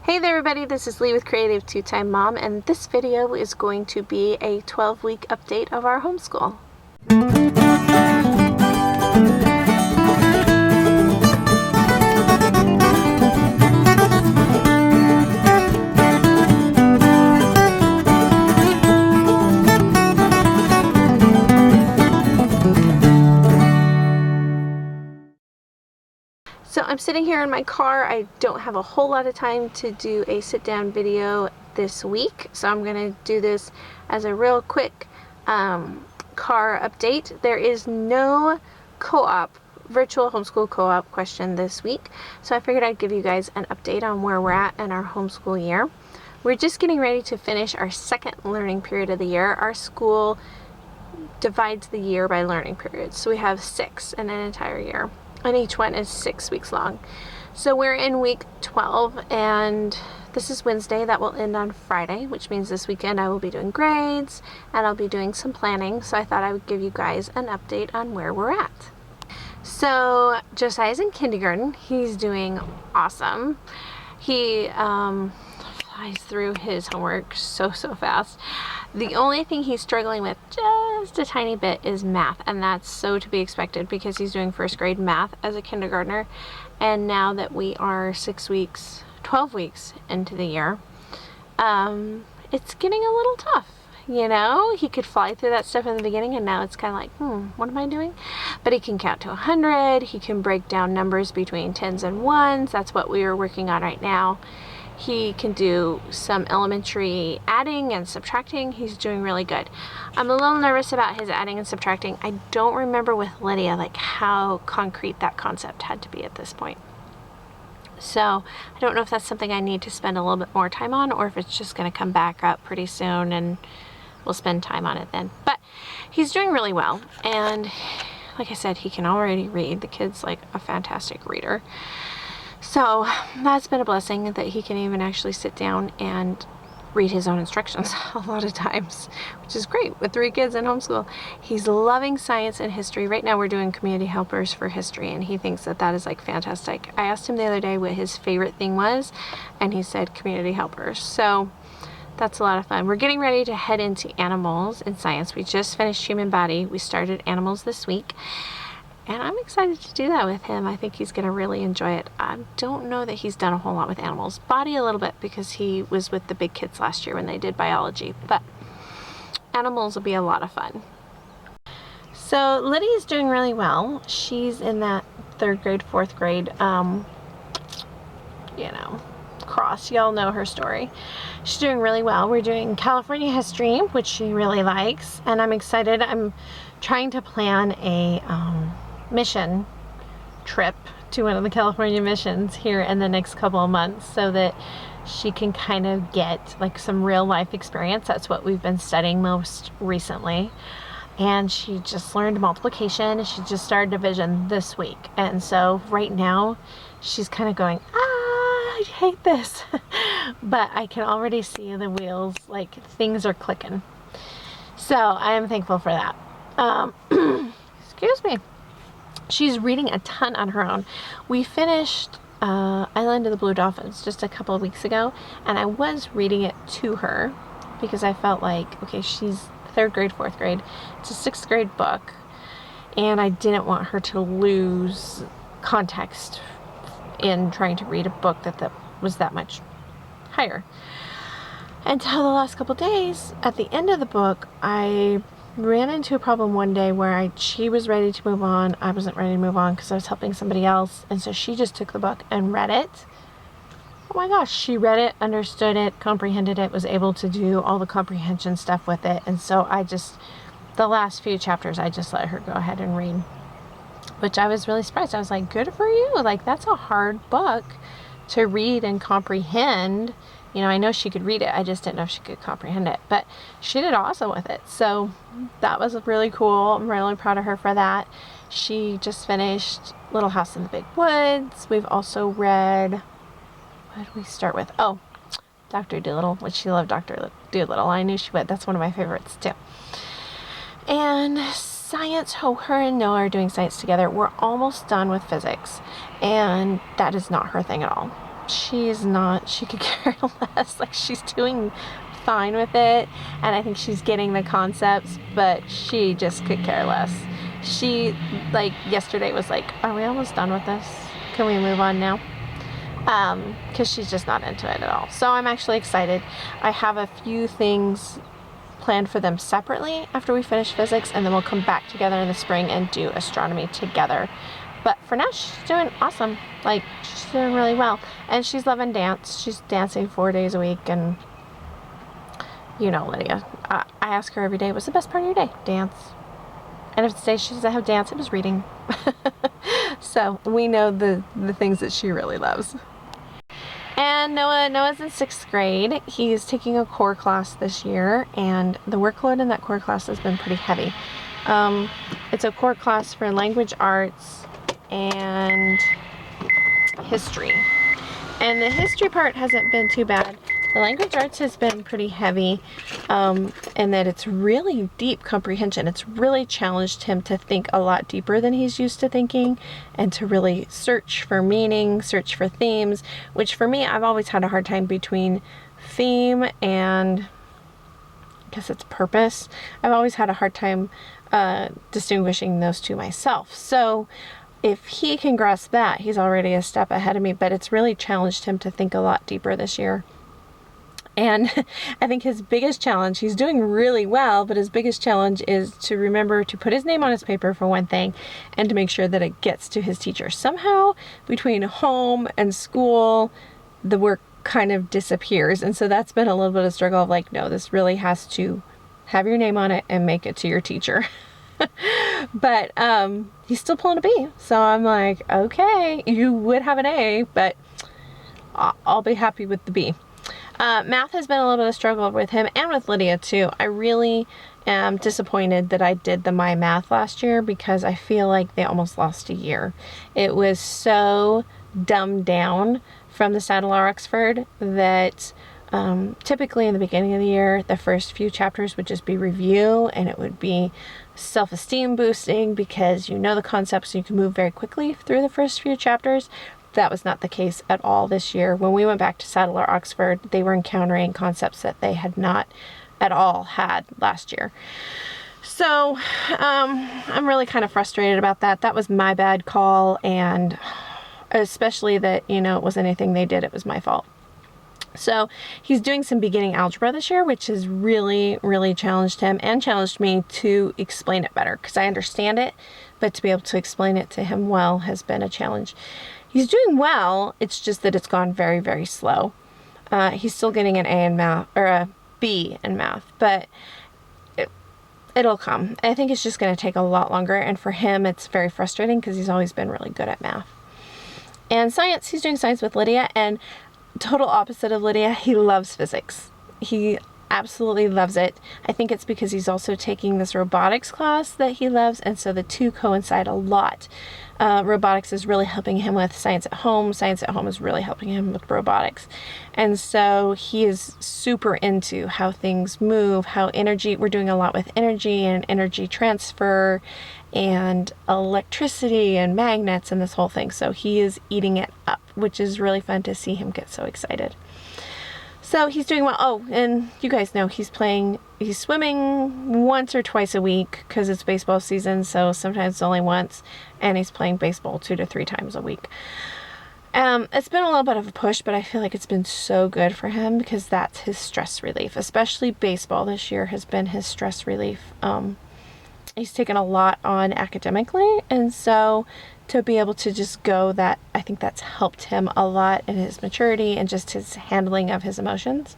Hey there everybody, this is Lee with Creative Two-Time Mom, and this video is going to be a 12-week update of our homeschool. So I'm sitting here in my car. I don't have a whole lot of time to do a sit-down video this week, so I'm going to do this as a real quick car update. There is no virtual homeschool co-op question this week, so I figured I'd give you guys an update on where we're at in our homeschool year. We're just getting ready to finish our second learning period of the year. Our school divides the year by learning periods, so we have 6 in an entire year, and each one is 6 weeks long. So we're in week 12, and this is Wednesday. That will end on Friday, which means this weekend I will be doing grades and I'll be doing some planning. So I thought I would give you guys an update on where we're at. So Josiah's in kindergarten. He's doing awesome. He flies through his homework so fast. The only thing he's struggling with just a tiny bit is math, and that's so to be expected because he's doing first grade math as a kindergartner. And now that we are 12 weeks into the year, it's getting a little tough. You know, he could fly through that stuff in the beginning, and now it's kind of like, what am I doing? But he can count to 100. He can break down numbers between 10s and 1s. That's what we are working on right now. He can do some elementary adding and subtracting. He's doing really good. I'm a little nervous about his adding and subtracting. I don't remember with Lydia like how concrete that concept had to be at this point. So I don't know if that's something I need to spend a little bit more time on, or if it's just going to come back up pretty soon and we'll spend time on it then. But he's doing really well, and like I said, he can already read. The kid's like a fantastic reader. So that's been a blessing that he can even actually sit down and read his own instructions a lot of times, which is great with 3 kids in homeschool. He's loving science and history. Right now we're doing community helpers for history, and he thinks that that is like fantastic. I asked him the other day what his favorite thing was, and he said community helpers. So that's a lot of fun. We're getting ready to head into animals in science. We just finished human body. We started animals this week, and I'm excited to do that with him. I think he's going to really enjoy it. I don't know that he's done a whole lot with animals. Body a little bit because he was with the big kids last year when they did biology. But animals will be a lot of fun. So Lydia's doing really well. She's in that 3rd grade, 4th grade, cross. Y'all know her story. She's doing really well. We're doing California history, which she really likes. And I'm excited. I'm trying to plan a mission trip to one of the California missions here in the next couple of months so that she can kind of get like some real life experience. That's what we've been studying most recently. And she just learned multiplication, and she just started division this week. And so right now she's kind of going, I hate this. But I can already see the wheels, like things are clicking. So I am thankful for that. Excuse me. She's reading a ton on her own. We finished Island of the Blue Dolphins just a couple of weeks ago, and I was reading it to her because I felt like, okay, she's 3rd grade, 4th grade. It's a 6th grade book, and I didn't want her to lose context in trying to read a book that was that much higher. Until the last couple days, at the end of the book, I ran into a problem one day where she was ready to move on. I wasn't ready to move on because I was helping somebody else, and so she just took the book and read it. Oh my gosh, she read it, understood it, comprehended it, was able to do all the comprehension stuff with it. And so the last few chapters, I just let her go ahead and read, which I was really surprised. I was like, good for you. Like, that's a hard book to read and comprehend. You know, I know she could read it. I just didn't know if she could comprehend it. But she did awesome with it. So that was really cool. I'm really proud of her for that. She just finished Little House in the Big Woods. We've also read, what did we start with? Oh, Dr. Dolittle, which she loved Dr. Dolittle. I knew she would. That's one of my favorites too. And science, her and Noah are doing science together. We're almost done with physics, and that is not her thing at all. she's not. She could care less. Like, she's doing fine with it, and I think she's getting the concepts, but she just could care less. She, like, yesterday was like, are we almost done with this? Can we move on now? Because she's just not into it at all. So I'm actually excited. I have a few things planned for them separately after we finish physics, and then we'll come back together in the spring and do astronomy together. But for now, she's doing awesome. Like, she's doing really well. And she's loving dance. She's dancing 4 days a week, and you know, Lydia, I ask her every day, what's the best part of your day? Dance. And if today she doesn't have dance, it was reading. So we know the things that she really loves. And Noah's in 6th grade. He's taking a core class this year, and the workload in that core class has been pretty heavy. It's a core class for language arts and history. And the history part hasn't been too bad. The language arts has been pretty heavy, and that it's really deep comprehension. It's really challenged him to think a lot deeper than he's used to thinking, and to really search for meaning, search for themes, which for me, I've always had a hard time between theme and, I guess it's purpose. I've always had a hard time distinguishing those two myself. So if he can grasp that, he's already a step ahead of me, but it's really challenged him to think a lot deeper this year. And I think his biggest challenge, he's doing really well, but his biggest challenge is to remember to put his name on his paper for one thing, and to make sure that it gets to his teacher. Somehow between home and school, the work kind of disappears. And so that's been a little bit of struggle of like, no, this really has to have your name on it and make it to your teacher. But he's still pulling a B. So I'm like, okay, you would have an A, but I'll be happy with the B. Math has been a little bit of a struggle with him and with Lydia too. I really am disappointed that I did the My Math last year, because I feel like they almost lost a year. It was so dumbed down from the Sadler Oxford that typically in the beginning of the year, the first few chapters would just be review, and it would be self-esteem boosting because you know the concepts, so you can move very quickly through the first few chapters. That was not the case at all this year. When we went back to Sadler Oxford, they were encountering concepts that they had not at all had last year. So I'm really kind of frustrated about that. That was my bad call, and especially that, you know, it wasn't anything they did, it was my fault. So he's doing some beginning algebra this year, which has really, really challenged him and challenged me to explain it better, because I understand it, but to be able to explain it to him well has been a challenge. He's doing well, it's just that it's gone very, very slow. He's still getting an A in math, or a B in math, but it'll come. I think it's just going to take a lot longer, and for him it's very frustrating because he's always been really good at math. And science, he's doing science with Lydia, and total opposite of Lydia, he loves physics. He absolutely loves it. I think it's because he's also taking this robotics class that he loves, and so the two coincide a lot. Robotics is really helping him with science at home. Science at home is really helping him with robotics. And so he is super into how things move, how energy, we're doing a lot with energy and energy transfer and electricity and magnets and this whole thing. So he is eating it up, which is really fun to see him get so excited. So he's doing well. Oh, and you guys know he's swimming once or twice a week because it's baseball season, so sometimes it's only once, and he's playing baseball 2 to 3 times a week. It's been a little bit of a push, but I feel like it's been so good for him because that's his stress relief. Especially baseball this year has been his stress relief. He's taken a lot on academically, and so to be able to just go, that I think that's helped him a lot in his maturity and just his handling of his emotions.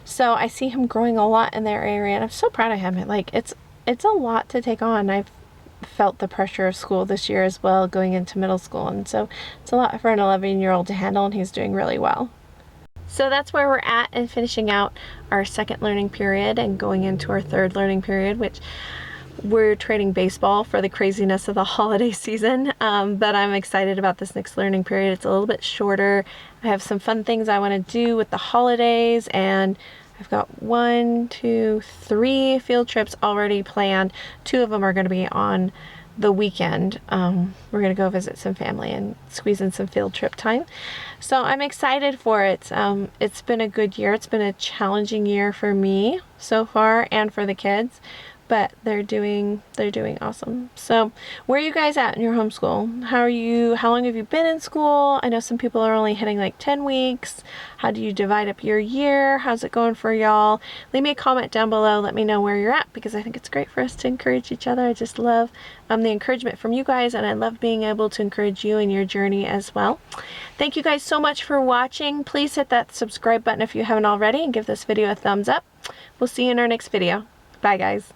So I see him growing a lot in their area, and I'm so proud of him. Like, it's a lot to take on. I've felt the pressure of school this year as well, going into middle school, and so it's a lot for an 11-year-old to handle, and he's doing really well. So that's where we're at in finishing out our second learning period and going into our third learning period, which we're trading baseball for the craziness of the holiday season, but I'm excited about this next learning period. It's a little bit shorter. I have some fun things I want to do with the holidays, and I've got 1, 2, 3 field trips already planned. 2 of them are going to be on the weekend. We're gonna go visit some family and squeeze in some field trip time. So I'm excited for it. It's been a good year. It's been a challenging year for me so far and for the kids, but they're doing awesome. So where are you guys at in your homeschool? How long have you been in school? I know some people are only hitting like 10 weeks. How do you divide up your year? How's it going for y'all? Leave me a comment down below. Let me know where you're at, because I think it's great for us to encourage each other. I just love the encouragement from you guys, and I love being able to encourage you in your journey as well. Thank you guys so much for watching. Please hit that subscribe button if you haven't already, and give this video a thumbs up. We'll see you in our next video. Bye guys.